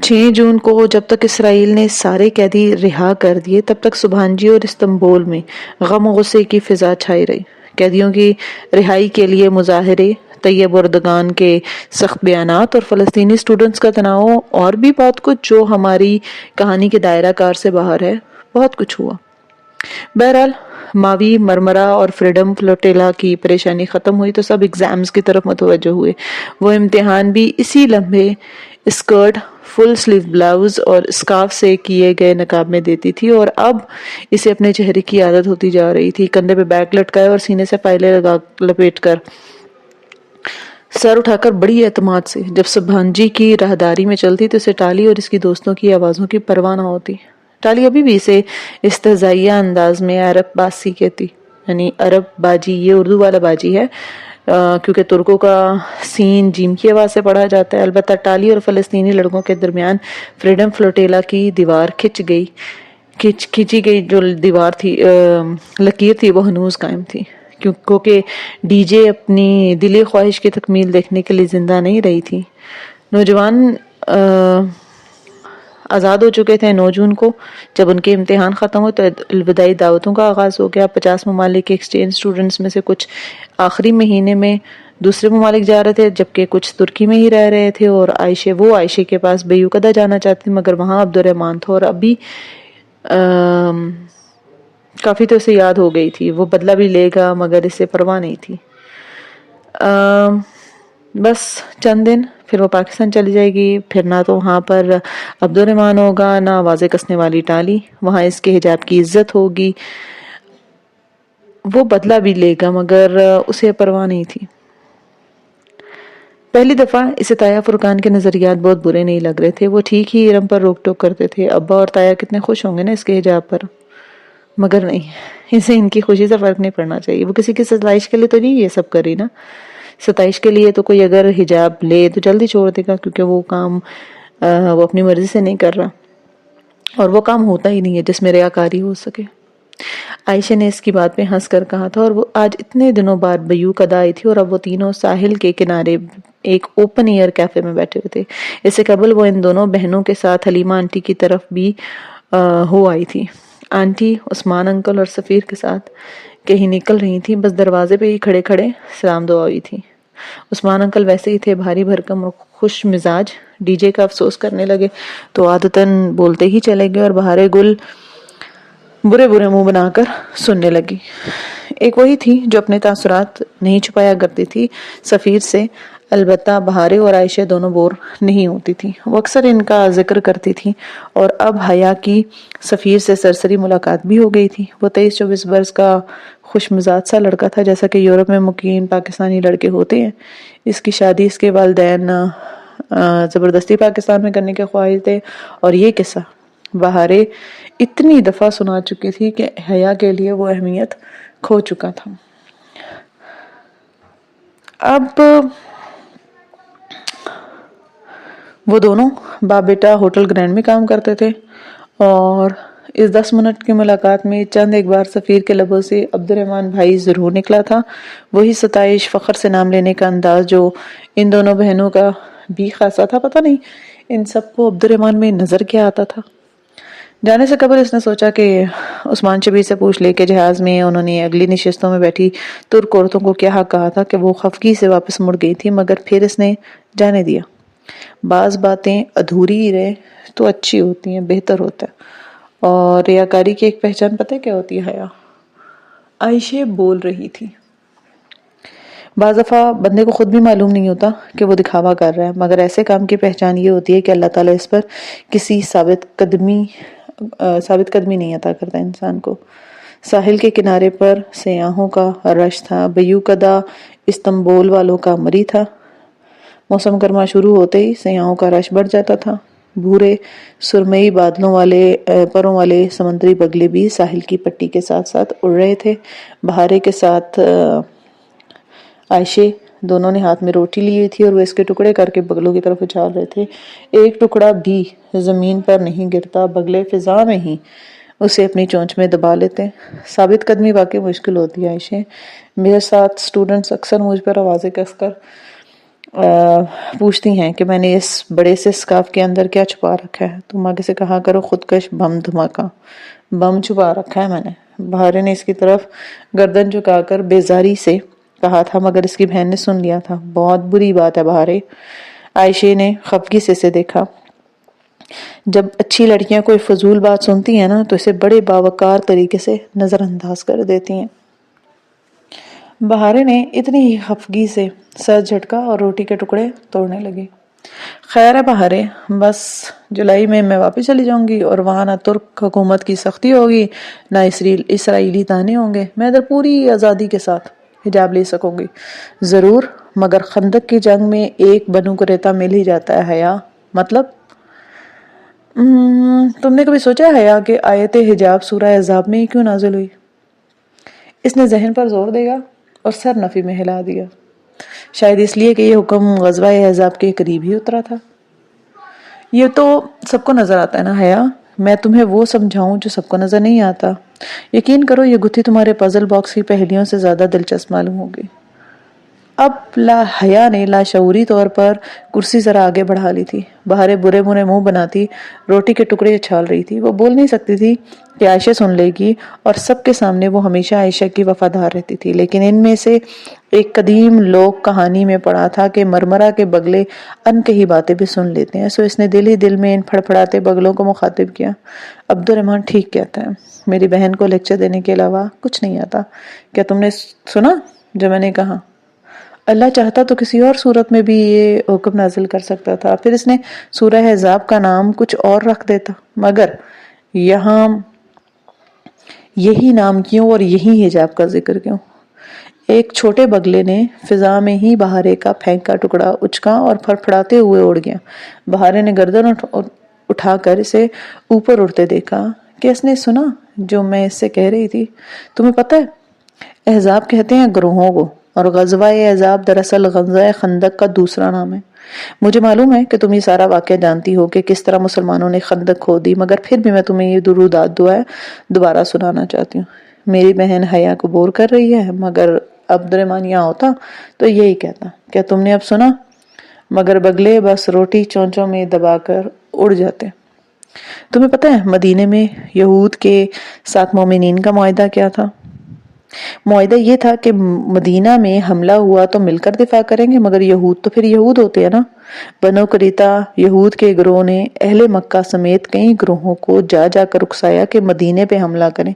6 جون کو جب تک اسرائیل نے سارے قیدی رہا کر دیے تب تک سبحانجی اور استنبول میں غم و غصے کی فضا چھائی رہی۔ قیدیوں کی رہائی کے لیے مظاہرے، طیب اردگان کے سخت بیانات اور فلسطینی اسٹوڈنٹس کا تناؤ اور بھی بہت کچھ جو ہماری کہانی کے دائرہ کار سے باہر ہے، بہت کچھ ہوا۔ بہرحال ماوی، مرمرا اور فریڈم فلوٹیلا کی پریشانی ختم ہوئی تو سب ایگزامز کی طرف متوجہ ہوئے۔ وہ امتحان بھی اسی لمحے اسکرٹ، فل سلیو بلاؤز اور اسکارف سے کیے گئے نقاب میں دیتی تھی، اور اب اسے اپنے چہرے کی عادت ہوتی جا رہی تھی۔ کندھے پہ بیگ لٹکائے اور سینے سے فائلیں لپیٹ کر، سر اٹھا کر بڑی اعتماد سے جب سبحانجی کی راہداری میں چلتی تو اسے ٹالی اور اس کی دوستوں کی آوازوں کی پرواہ نہ ہوتی۔ ٹالی ابھی بھی اسے استہزائیہ انداز میں عرب باسی کہتی، یعنی عرب باجی، یہ اردو والا باجی ہے کیونکہ ترکوں کا سین جیم کی آواز سے پڑھا جاتا ہے۔ البتہ ٹالی اور فلسطینی لڑکوں کے درمیان فریڈم فلوٹیلا کی دیوار کھچی گئی جو دیوار تھی، لکیر تھی، وہ ہنوز قائم تھی، کیونکہ ڈی جے اپنی دلی خواہش کی تکمیل دیکھنے کے لیے زندہ نہیں رہی تھی۔ نوجوان آزاد ہو چکے تھے 9 جون کو جب ان کے امتحان ختم ہوئے تو الوداعی دعوتوں کا آغاز ہو گیا۔ 50 ممالک کے ایکسچینج اسٹوڈنٹس میں سے کچھ آخری مہینے میں دوسرے ممالک جا رہے تھے جبکہ کچھ ترکی میں ہی رہ رہے تھے، اور عائشہ کے پاس بیوقدہ جانا چاہتے تھے مگر وہاں عبد الرحمن تھا اور ابھی کافی تو اسے یاد ہو گئی تھی، وہ بدلہ بھی لے گا مگر اسے پرواہ نہیں تھی۔ بس چند دن پھر وہ پاکستان چلی جائے گی، پھر نہ تو وہاں پر عبد الرحمن ہوگا نہ آوازیں کسنے والی ٹالی، وہاں اس کے حجاب کی عزت ہوگی، وہ بدلہ بھی لے گا مگر اسے پرواہ نہیں تھی۔ پہلی دفعہ اسے تایا فرقان کے نظریات بہت برے نہیں لگ رہے تھے، وہ ٹھیک ہی ارم پر روک ٹوک کرتے تھے، ابا اور تایا کتنے خوش ہوں گے نا اس کے حجاب پر، مگر نہیں، اسے ان کی خوشی سے فرق نہیں پڑنا چاہیے، وہ کسی کی ستائش کے لیے تو نہیں یہ سب کر رہی نا، ستائش کے لیے تو کوئی اگر حجاب لے تو جلدی چھوڑ دے گا کیونکہ وہ کام وہ اپنی مرضی سے نہیں کر رہا، اور وہ کام ہوتا ہی نہیں ہے جس میں ریاکاری ہو سکے۔ عائشہ نے اس کی بات پہ ہنس کر کہا تھا، اور وہ آج اتنے دنوں بعد بیوق ادا آئی تھی اور اب وہ تینوں ساحل کے کنارے ایک اوپن ایئر کیفے میں بیٹھے ہوئے تھے۔ اس سے قبل وہ ان دونوں بہنوں کے ساتھ حلیمہ آنٹی کی طرف بھی ہو آئی تھی۔ آنٹی عثمان انکل اور سفیر کے ساتھ کہیں نکل رہی تھی، بس دروازے پہ ہی کھڑے کھڑے سلام دعا ہوئی تھی۔ عثمان انکل ویسے ہی تھے بھاری بھرکم اور خوش مزاج، ڈی جے کا افسوس کرنے لگے تو عادتاً بولتے ہی چلے گئے اور بہارے گل برے برے منہ بنا کر سننے لگی۔ ایک وہی تھی جو اپنے تاثرات نہیں چھپایا کرتی تھی سفیر سے، البتہ بہارے اور عائشہ دونوں بور نہیں ہوتی تھی، وہ اکثر ان کا ذکر کرتی تھی، اور اب حیا کی سفیر سے سرسری ملاقات بھی ہو گئی تھی۔ وہ 23-24 برس کا خوش مزاج سا لڑکا تھا جیسا کہ یورپ میں مقیم پاکستانی لڑکے ہوتے ہیں۔ اس کی شادی اس کے والدین زبردستی پاکستان میں کرنے کے خواہش تھے، اور یہ قصہ بہارے اتنی دفعہ سنا چکی تھی کہ حیا کے لیے وہ اہمیت کھو چکا تھا۔ اب وہ دونوں باپ بیٹا ہوٹل گرینڈ میں کام کرتے تھے، اور اس 10 منٹ کی ملاقات میں چند ایک بار سفیر کے لبوں سے عبد الرحمن بھائی ضرور نکلا تھا، وہی ستائش، فخر سے نام لینے کا انداز جو ان دونوں بہنوں کا بھی خاصا تھا۔ پتہ نہیں ان سب کو عبد الرحمن میں نظر کیا آتا تھا۔ جانے سے قبل اس نے سوچا کہ عثمان شبیر سے پوچھ لے کہ جہاز میں انہوں نے اگلی نشستوں میں بیٹھی ترک عورتوں کو کیا حق کہا تھا کہ وہ خفگی سے واپس مڑ گئی تھی، مگر پھر اس نے جانے دیا۔ بعض باتیں ادھوری ہی رہے تو اچھی ہوتی ہیں، بہتر ہوتا ہے، اور ریاکاری کی ایک پہچان پتہ ہے کیا ہوتی ہے؟ حیا۔ عائشہ بول رہی تھی۔ بعض دفعہ بندے کو خود بھی معلوم نہیں ہوتا کہ وہ دکھاوا کر رہا ہے، مگر ایسے کام کی پہچان یہ ہوتی ہے کہ اللہ تعالیٰ اس پر کسی ثابت قدمی نہیں عطا کرتا انسان کو۔ ساحل کے کنارے پر سیاحوں کا رش تھا، بیوقدہ استنبول والوں کا مری تھا۔ موسم گرما شروع ہوتے ہی سیاحوں کا رش بڑھ جاتا تھا۔ بھورے سرمئی بادلوں والے پروں والے سمندری بگلے بھی ساحل کی پٹی کے ساتھ ساتھ اڑ رہے تھے۔ بہارے کے ساتھ عائشہ دونوں نے ہاتھ میں روٹی لی ہوئی تھی اور وہ اس کے ٹکڑے کر کے بگلوں کی طرف اچھال رہے تھے۔ ایک ٹکڑا بھی زمین پر نہیں گرتا، بگلے فضا میں ہی اسے اپنی چونچ میں دبا لیتے۔ ثابت قدمی واقعی مشکل ہوتی ہے عائشہ، میرے ساتھ اسٹوڈنٹس اکثر مجھ پر آوازیں کس کر پوچھتی ہیں کہ میں نے اس بڑے سے اسکارف کے اندر کیا چھپا رکھا ہے؟ تم آگے سے کہا کرو خودکش بم دھماکہ، بم چھپا رکھا ہے میں نے۔ بہارے نے اس کی طرف گردن جھکا کر بیزاری سے کہا تھا، مگر اس کی بہن نے سن لیا تھا۔ بہت بری بات ہے بہارے۔ عائشہ نے خفگی سے اسے دیکھا۔ جب اچھی لڑکیاں کوئی فضول بات سنتی ہیں نا تو اسے بڑے باوقار طریقے سے نظر انداز کر دیتی ہیں۔ بہارے نے اتنی ہی خفگی سے سر جھٹکا اور روٹی کے ٹکڑے توڑنے لگی۔ خیر ہے بہارے، بس جولائی میں واپس چلی جاؤں گی اور وہاں نہ ترک حکومت کی سختی ہوگی نہ اسرائیلی طعنے ہوں گے۔ میں ادھر پوری آزادی کے ساتھ حجاب لے سکوں گی۔ ضرور، مگر خندق کی جنگ میں ایک بنو قریظہ مل ہی جاتا ہے حیا۔ مطلب تم نے کبھی سوچا ہے حیا کہ آیت حجاب سورہ احزاب میں ہی کیوں نازل ہوئی؟ اس نے ذہن پر زور دیا اور سر نفی میں ہلا دیا۔ شاید اس لیے کہ یہ حکم غزوہ احزاب کے قریب ہی اترا تھا۔ یہ تو سب کو نظر آتا ہے نا حیا، میں تمہیں وہ سمجھاؤں جو سب کو نظر نہیں آتا؟ یقین کرو یہ گتھی تمہارے پزل باکس کی پہلیوں سے زیادہ دلچسپ معلوم ہوگی۔ اب حیا نے لاشعوری طور پر کرسی ذرا آگے بڑھا لی تھی۔ بہارے برے برے منہ بناتی روٹی کے ٹکڑے اچھال رہی تھی۔ وہ بول نہیں سکتی تھی کہ عائشہ سن لے گی، اور سب کے سامنے وہ ہمیشہ عائشہ کی وفادار رہتی تھی، لیکن ان میں سے ایک قدیم لوک کہانی میں پڑھا تھا کہ مرمرہ کے بگلے ان کہی باتیں بھی سن لیتے ہیں۔ سو اس نے دل ہی دل میں ان پھڑپھڑاتے بگلوں کو مخاطب کیا۔ عبد الرحمن ٹھیک کہتا ہے، میری بہن کو لیکچر دینے کے علاوہ کچھ نہیں آتا۔ کیا تم نے سنا جو میں نے کہا؟ اللہ چاہتا تو کسی اور صورت میں بھی یہ حکم نازل کر سکتا تھا، پھر اس نے سورہ احزاب کا نام کچھ اور رکھ دیتا، مگر یہاں یہی نام کیوں اور یہی حجاب کا ذکر کیوں؟ ایک چھوٹے بگلے نے فضا میں ہی بہارے کا پھینکا ٹکڑا اچکا اور پھڑپھڑاتے ہوئے اڑ گیا۔ بہارے نے گردن اٹھا کر اسے اوپر اڑتے دیکھا کہ اس نے سنا جو میں اس سے کہہ رہی تھی۔ تمہیں پتہ ہے احزاب کہتے ہیں گروہوں کو، اور غزوہ احزاب دراصل غزوہ خندق کا دوسرا نام ہے۔ مجھے معلوم ہے کہ تم یہ سارا واقعہ جانتی ہو کہ کس طرح مسلمانوں نے خندق کھودی، مگر پھر بھی میں تمہیں یہ درودات دعائیں دوبارہ سنانا چاہتی ہوں۔ میری بہن حیا کو بور کر رہی ہے، مگر عبد الرحمن یہاں ہوتا تو یہی کہتا۔ کیا تم نے اب سنا؟ مگر بگلے بس روٹی چونچوں میں دبا کر اڑ جاتے۔ تمہیں پتہ ہے مدینے میں یہود کے ساتھ مومنین کا معاہدہ کیا تھا؟ معاہدہ یہ تھا کہ مدینہ میں حملہ ہوا تو مل کر دفاع کریں گے، مگر یہود تو پھر یہود ہوتے ہیں نا۔ بنو قریظہ یہود کے گروہ نے اہل مکہ سمیت کئی گروہوں کو جا جا کر اکسایا کہ مدینے پہ حملہ کریں،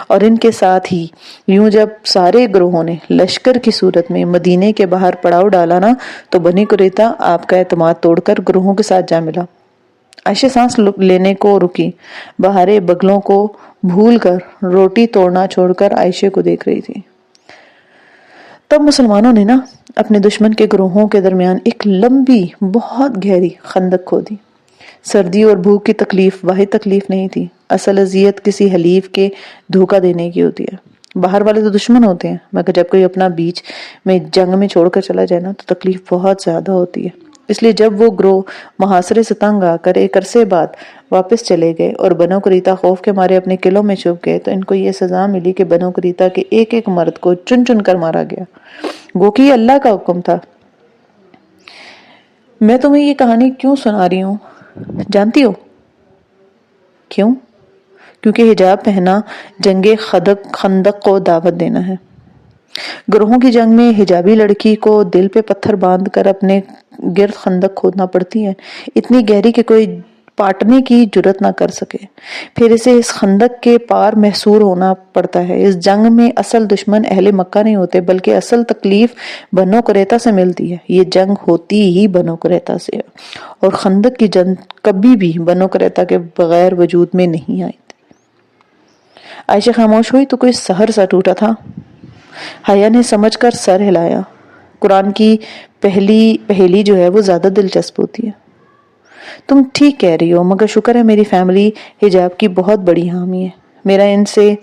اور ان کے ساتھ ہی یوں جب سارے گروہوں نے لشکر کی صورت میں مدینے کے باہر پڑاؤ ڈالا نا تو بنی قریظہ آپ کا اعتماد توڑ کر گروہوں کے ساتھ جا ملا۔ عائشہ سانس لینے کو رکی۔ بہارے بگلوں کو بھول کر روٹی توڑنا چھوڑ کر عائشہ کو دیکھ رہی تھی۔ تب مسلمانوں نے نا اپنے دشمن کے گروہوں کے درمیان ایک لمبی بہت گہری خندق کھودی۔ سردی اور بھوک کی تکلیف واحد تکلیف نہیں تھی، اصل اذیت کسی حلیف کے دھوکہ دینے کی ہوتی ہے۔ باہر والے تو دشمن ہوتے ہیں، مگر جب کوئی اپنا بیچ میں جنگ میں چھوڑ کر چلا جائے نا تو تکلیف بہت زیادہ ہوتی ہے۔ اس لیے جب وہ گروہ محاصرے سے تنگ آ کر ایک عرصے بعد واپس چلے گئے اور بنو قریظہ خوف کے مارے اپنے قلعوں میں چھپ گئے تو ان کو یہ سزا ملی کہ بنو قریظہ کے ایک ایک مرد کو چن چن کر مارا گیا، گو کہ یہ اللہ کا حکم تھا۔ میں تمہیں یہ کہانی کیوں سنا رہی ہوں جانتی ہو؟ کیوں؟ کیونکہ حجاب پہنا جنگ خندق کو دعوت دینا ہے۔ گروہوں کی جنگ میں حجابی لڑکی کو دل پہ پتھر باندھ کر اپنے گرد خندق کھودنا پڑتی ہے، اتنی گہری کہ کوئی پاٹنے کی جرت نہ کر سکے، پھر اسے اس خندق کے پار محصور ہونا پڑتا ہے۔ اس جنگ میں اصل دشمن اہل مکہ نہیں ہوتے، بلکہ اصل تکلیف بنو قریظہ سے ملتی ہے۔ یہ جنگ ہوتی ہی بنو قریظہ سے ہے، اور خندق کی جنگ کبھی بھی بنو قریظہ کے بغیر وجود میں نہیں آئی تھی۔ عائشہ خاموش ہوئی تو کوئی سحر سا ٹوٹا تھا۔ حیا نے سمجھ کر سر ہلایا۔ قرآن کی پہلی جو ہے وہ زیادہ دلچسپ ہوتی ہے۔ تم ٹھیک کہہ رہی ہو، مگر شکر ہے میری فیملی حجاب کی بہت بڑی حامی ہے۔ میرا ان سے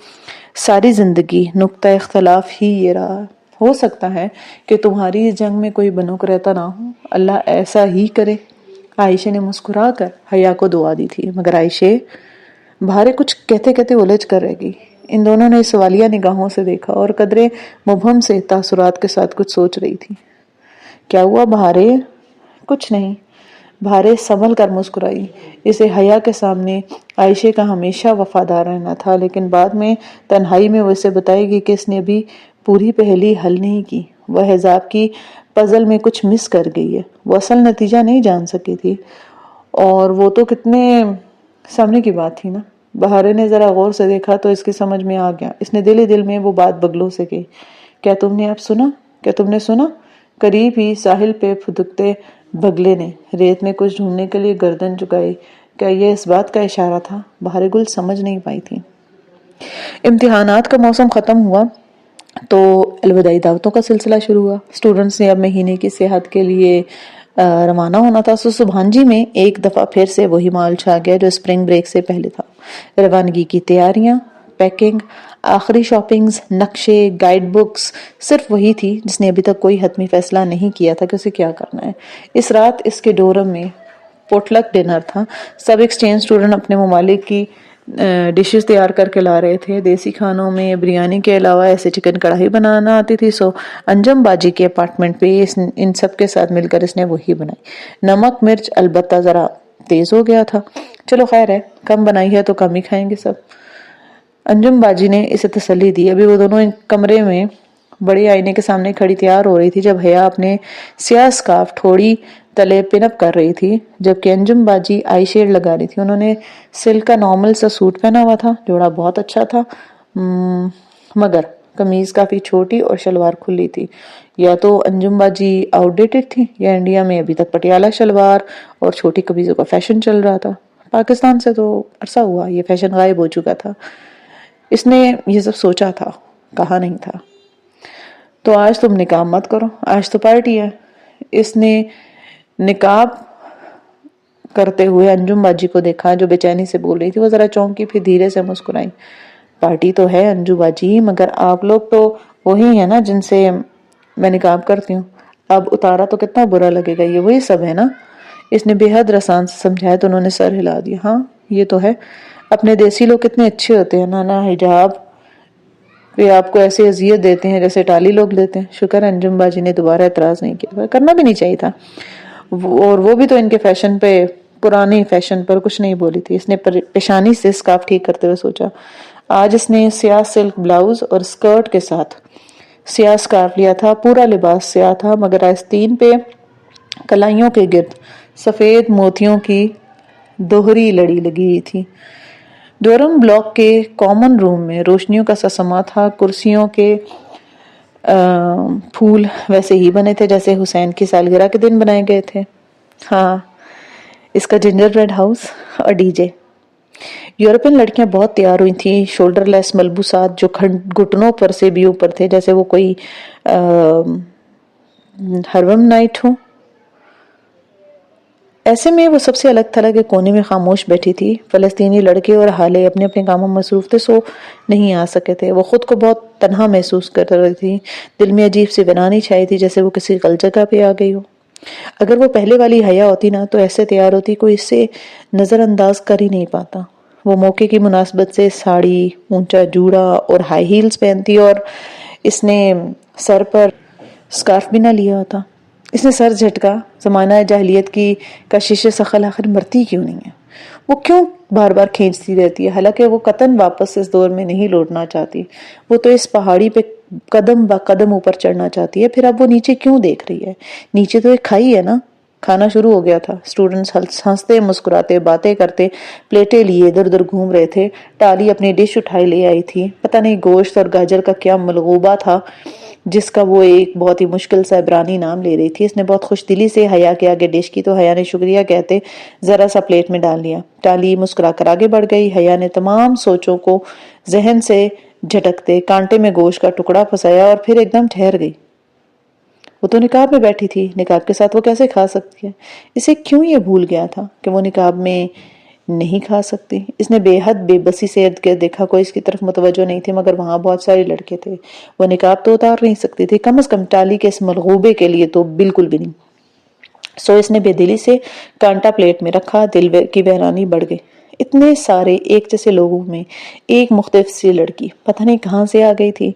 ساری زندگی نقطہ اختلاف ہی یہ رہا۔ ہو سکتا ہے کہ تمہاری اس جنگ میں کوئی بنو قریظہ نہ ہو، اللہ ایسا ہی کرے۔ عائشہ نے مسکرا کر حیا کو دعا دی تھی، مگر عائشہ بہارے کچھ کہتے کہتے الجھ کر رہ گئی۔ ان دونوں نے سوالیہ نگاہوں سے دیکھا اور قدرے مبہم سے تاثرات کے ساتھ کچھ سوچ رہی تھی۔ کیا ہوا بہارے؟ کچھ نہیں، بہارے سنبھل کر مسکرائی۔ اسے حیا کے سامنے عائشہ کا ہمیشہ وفادار رہنا تھا، لیکن بعد میں تنہائی میں وہ اسے بتائے گی کہ اس نے ابھی پوری پہلی حل نہیں کی، وہ حجاب کی پزل میں کچھ مس کر گئی ہے، وہ اصل نتیجہ نہیں جان سکی تھی، اور وہ تو کتنے سامنے کی بات تھی نا۔ بہارے نے ذرا غور سے دیکھا تو اس کی سمجھ میں آ گیا۔ اس نے دل ہی دل میں وہ بات بگلو سے کہی، کیا تم نے اب سنا؟ کیا تم نے سنا؟ قریب ہی ساحل پہ پھدکتے بگلے نے ریت میں کچھ ڈھونڈنے کے لیے گردن جھکائی۔ کیا یہ اس بات کا اشارہ تھا؟ بہار گل سمجھ نہیں پائی تھی۔ امتحانات کا موسم ختم ہوا تو الوداعی دعوتوں کا سلسلہ شروع ہوا۔ اسٹوڈنٹس نے اب مہینے کی سیاحت کے لیے روانہ ہونا تھا۔ سبحانجی میں ایک دفعہ پھر سے وہی مال چھا گیا جو اسپرنگ بریک سے پہلے تھا۔ روانگی کی تیاریاں، پیکنگ، آخری شاپنگز، نقشے، گائیڈ بکس، صرف وہی تھی جس نے ابھی تک کوئی حتمی فیصلہ نہیں کیا تھا کہ اسے کیا کرنا ہے۔ اس رات اس کے ڈورم میں پوٹلک ڈنر تھا۔ سب ایکسچینج اسٹوڈنٹ اپنے ممالک کی ڈشز تیار کر کے لا رہے تھے۔ دیسی کھانوں میں بریانی کے علاوہ ایسے چکن کڑھائی بنانا آتی تھی، سو انجم باجی کے اپارٹمنٹ پہ ان سب کے ساتھ مل کر اس نے وہی بنائی۔ نمک مرچ البتہ ذرا تیز ہو گیا تھا، چلو خیر ہے، کم بنائی ہے تو کم ہی کھائیں گے سب۔ انجم باجی نے اسے تسلی دی۔ ابھی وہ دونوں کمرے میں بڑے آئینے کے سامنے کھڑی تیار ہو رہی تھی جب حیا اپنے سیاہ اسکارف تھوڑی تلے پن اپ کر رہی تھی، جبکہ انجم باجی آئی شیڈ لگا رہی تھی۔ انہوں نے سلک کا نارمل سا سوٹ پہنا ہوا تھا، جوڑا بہت اچھا تھا، مگر قمیض کافی چھوٹی اور شلوار کھلی تھی۔ یا تو انجم باجی آؤٹ ڈیٹڈ تھی یا انڈیا میں ابھی تک پٹیالہ شلوار اور چھوٹی قمیضوں کا فیشن چل رہا تھا۔ پاکستان سے تو عرصہ ہوا یہ فیشن غائب ہو چکا تھا۔ اس نے یہ سب سوچا تھا، کہا نہیں تھا۔ تو آج تم نقاب مت کرو، آج تو پارٹی ہے۔ اس نے نقاب کرتے ہوئے انجم باجی کو دیکھا جو بے چینی سے بول رہی تھی۔ وہ ذرا چونکی پھر دھیرے سے مسکرائی۔ پارٹی تو ہے انجو باجی، مگر آپ لوگ تو وہی ہیں نا جن سے میں نقاب کرتی ہوں، اب اتارا تو کتنا برا لگے گا، یہ وہی سب ہے نا۔ اس نے بے حد رسان سے سمجھایا تو انہوں نے سر ہلا دیا۔ ہاں یہ تو ہے، اپنے دیسی لوگ کتنے اچھے ہوتے ہیں نا حجاب پہ آپ کو ایسے اذیت دیتے ہیں جیسے ٹالی لوگ لیتے ہیں۔ شکر انجم باجی نے دوبارہ اعتراض نہیں کیا، کرنا بھی نہیں چاہیے تھا، اور وہ بھی تو ان کے فیشن پہ، پرانے فیشن پر کچھ نہیں بولی تھی۔ اس نے پیشانی سے اسکارف ٹھیک کرتے ہوئے سوچا۔ آج اس نے سیاہ سلک بلاؤز اور اسکرٹ کے ساتھ سیاہ اسکارف لیا تھا، پورا لباس سیاہ تھا، مگر آستین پہ کلائیوں کے گرد سفید موتیوں کی دوہری لڑی لگی ہوئی تھی۔ ڈورم بلاک کے کامن روم میں روشنیوں کا سسما تھا، کرسیوں کے پھول ویسے ہی بنے تھے جیسے حسین کی سالگرہ کے دن بنائے گئے تھے۔ ہاں، اس کا جنجر بریڈ ہاؤس اور ڈی جے۔ یورپین لڑکیاں بہت تیار ہوئی تھیں، شولڈر لیس ملبوسات جو گھٹنوں پر سے بھی اوپر تھے، جیسے وہ کوئی ہرم نائٹ ہو۔ ایسے میں وہ سب سے الگ تھلگ کے کونے میں خاموش بیٹھی تھی۔ فلسطینی لڑکے اور حالے اپنے اپنے کاموں میں مصروف تھے، سو نہیں آ سکے تھے۔ وہ خود کو بہت تنہا محسوس کر رہی تھی، دل میں عجیب سی ویرانی چھائی تھی جیسے وہ کسی غلط جگہ پہ آ گئی ہو۔ اگر وہ پہلے والی حیا ہوتی نا تو ایسے تیار ہوتی کوئی اسے نظر انداز کر ہی نہیں پاتا۔ وہ موقع کی مناسبت سے ساڑی، اونچا جوڑا اور ہائی ہیلز پہنتی، اور اس نے سر پر اسکارف بھی نہ لیا ہوتا۔ اس نے سر جھٹکا، زمانہ جاہلیت کی کشش سخل آخر مرتی کیوں نہیں ہے؟ وہ کیوں بار بار کھینچتی رہتی ہے؟ حالانکہ وہ قطعاً واپس اس دور میں نہیں لوٹنا چاہتی، وہ تو اس پہاڑی پہ قدم با قدم اوپر چڑھنا چاہتی ہے۔ پھر اب وہ نیچے کیوں دیکھ رہی ہے؟ نیچے تو ایک کھائی ہے نا۔ کھانا شروع ہو گیا تھا۔ اسٹوڈنٹس ہنستے مسکراتے باتیں کرتے پلیٹیں لیے ادھر ادھر گھوم رہے تھے۔ ٹالی اپنی ڈش اٹھائی لے آئی تھی، پتہ نہیں گوشت اور گاجر کا کیا ملغوبہ تھا جس کا وہ ایک بہت ہی مشکل سا عبرانی نام لے رہی تھی۔ اس نے بہت خوش دلی سے حیا کے آگے ڈش کی تو حیا نے شکریہ کہتے ذرا سا پلیٹ میں ڈال لیا۔ ٹالی مسکرا کر آگے بڑھ گئی۔ حیا نے تمام سوچوں کو ذہن سے جھٹکتے کانٹے میں گوشت کا ٹکڑا پھنسایا اور پھر ایک دم ٹھہر گئی۔ وہ تو نقاب میں بیٹھی تھی، نقاب کے ساتھ وہ کیسے کھا سکتی ہے؟ اسے کیوں یہ بھول گیا تھا کہ وہ نقاب میں نہیں کھا سکتی؟ اس نے بے حد بے بسی سے ارد گرد دیکھا، کوئی اس کی طرف متوجہ نہیں تھے، مگر وہاں بہت سارے لڑکے تھے۔ وہ نقاب تو اتار نہیں سکتی تھی، کم از کم ٹالی کے اس ملغوبے کے لیے تو بالکل بھی نہیں۔ سو اس نے بے دلی سے کانٹا پلیٹ میں رکھا، دل کی ویرانی بڑھ گئی۔ اتنے سارے ایک جیسے لوگوں میں ایک مختلف سی لڑکی پتہ نہیں کہاں سے آ گئی تھی.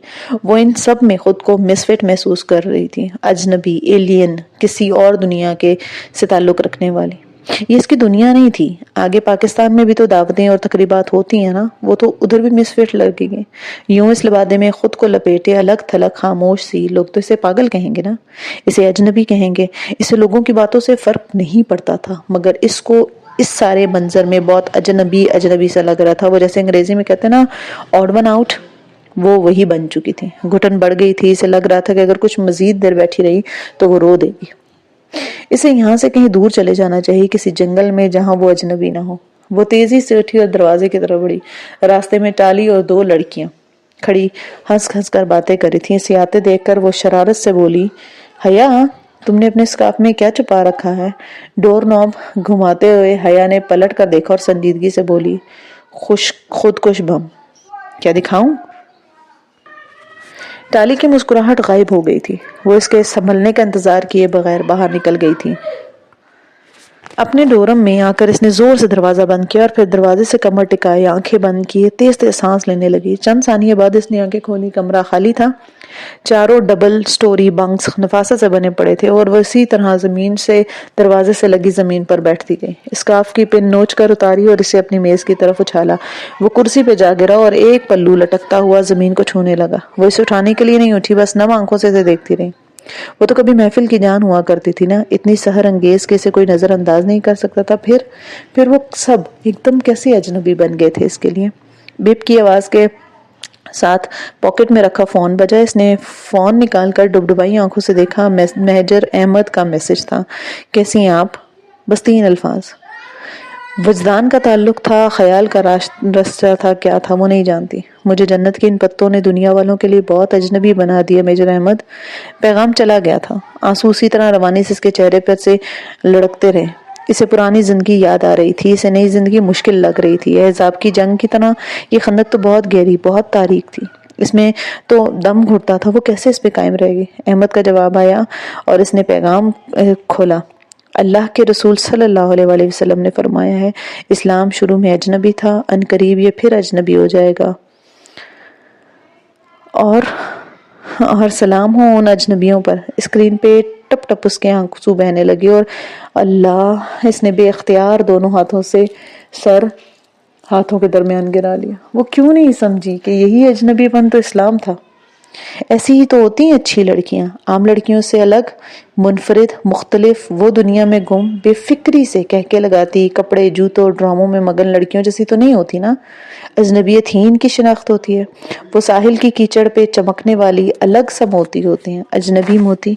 وہ ان سب میں خود کو مسفٹ محسوس کر رہی تھی، اجنبی، ایلین، کسی اور دنیا کے سے تعلق رکھنے والی. یہ اس کی دنیا نہیں تھی. آگے پاکستان میں بھی تو دعوتیں اور تقریبات ہوتی ہیں نا، وہ تو ادھر بھی مسفٹ لڑکی گئی. یوں اس لبادے میں خود کو لپیٹے الگ تھلگ خاموش سی. لوگ تو اسے پاگل کہیں گے نا، اسے اجنبی کہیں گے. اسے لوگوں کی باتوں سے فرق نہیں پڑتا تھا، مگر اس کو اس سارے منظر میں بہت اجنبی اجنبی سا لگ رہا تھا. وہ جیسے انگریزی میں کہتے ہیں نا آڈ ون آؤٹ، وہ وہی بن چکی تھی. گھٹن بڑھ گئی تھی. اسے لگ رہا تھا کہ اگر کچھ مزید دیر بیٹھی رہی تو وہ رو دے گی. اسے یہاں سے کہیں دور چلے جانا چاہیے، کسی جنگل میں جہاں وہ اجنبی نہ ہو. وہ تیزی سے اٹھی اور دروازے کی طرف بڑھی. راستے میں ٹالی اور 2 لڑکیاں کھڑی ہنس ہنس کر باتیں کر رہی تھیں. اسے آتے دیکھ کر وہ شرارت سے بولی، حیا، تم نے اپنے سکارف میں کیا چھپا رکھا ہے؟ ڈور نوب گھماتے ہوئے حیا نے پلٹ کر دیکھا اور سنجیدگی سے بولی، خودکش بم. کیا دکھاؤں؟ ٹالی کی مسکراہٹ غائب ہو گئی تھی. وہ اس کے سنبھلنے کا انتظار کیے بغیر باہر نکل گئی تھی. اپنے ڈورم میں آ کر اس نے زور سے دروازہ بند کیا اور پھر دروازے سے کمر ٹکائے، آنکھیں بند کیے، تیز تیز سانس لینے لگی. چند ثانیے بعد اس نے آنکھیں کھولی. کمرہ خالی تھا. چاروں ڈبل سٹوری بنکس نفاست سے بنے پڑے تھے اور وہ اسی طرح زمین سے دروازے سے لگی زمین پر بیٹھتی گئی. اسکارف کی پن نوچ کر اتاری اور اسے اپنی میز کی طرف اچھالا. وہ کرسی پہ جا گرا اور ایک پلو لٹکتا ہوا زمین کو چھونے لگا. وہ اسے اٹھانے کے لیے نہیں اٹھی، بس نم آنکھوں سے اسے دیکھتی رہی. وہ تو کبھی محفل کی جان ہوا کرتی تھی نا، اتنی سحر انگیز کہ اسے کوئی نظر انداز نہیں کر سکتا تھا. پھر وہ سب ایک دم کیسے اجنبی بن گئے تھے اس کے لیے. بیپ کی آواز کے ساتھ پاکٹ میں رکھا فون بجا. اس نے فون نکال کر ڈبڈبائی آنکھوں سے دیکھا. مہجر احمد کا میسج تھا. کیسی ہیں آپ؟ بس 3 الفاظ. وجدان کا تعلق تھا، خیال کا رشتہ تھا، کیا تھا وہ نہیں جانتی. مجھے جنت کے ان پتوں نے دنیا والوں کے لیے بہت اجنبی بنا دیا میجر احمد. پیغام چلا گیا تھا. آنسو اسی طرح روانی سے اس کے چہرے پر سے لڑکتے رہے. اسے پرانی زندگی یاد آ رہی تھی. اسے نئی زندگی مشکل لگ رہی تھی. احزاب کی جنگ کی طرح یہ خندق تو بہت گہری، بہت تاریک تھی. اس میں تو دم گھٹتا تھا. وہ کیسے اس پہ قائم رہے گی؟ احمد کا جواب آیا اور اس نے پیغام کھولا. اللہ کے رسول صلی اللہ علیہ وآلہ وسلم نے فرمایا ہے، اسلام شروع میں اجنبی تھا، عنقریب یہ پھر اجنبی ہو جائے گا. اور سلام ہو ان اجنبیوں پر. اسکرین پہ ٹپ ٹپ اس کے آنسو بہنے لگے اور اللہ، اس نے بے اختیار دونوں ہاتھوں سے سر ہاتھوں کے درمیان گرا لیا. وہ کیوں نہیں سمجھی کہ یہی اجنبی پن تو اسلام تھا؟ ایسی ہی تو ہوتی ہیں اچھی لڑکیاں، عام لڑکیوں سے الگ، منفرد، مختلف. وہ دنیا میں گم، بے فکری سے کہکے لگاتی، کپڑے، جوتوں، ڈراموں میں مگن لڑکیوں جیسی تو نہیں ہوتی نا. اجنبیت ہی ان کی شناخت ہوتی ہے. وہ ساحل کی کیچڑ پہ چمکنے والی الگ سا موتی ہوتے ہیں، اجنبی موتی.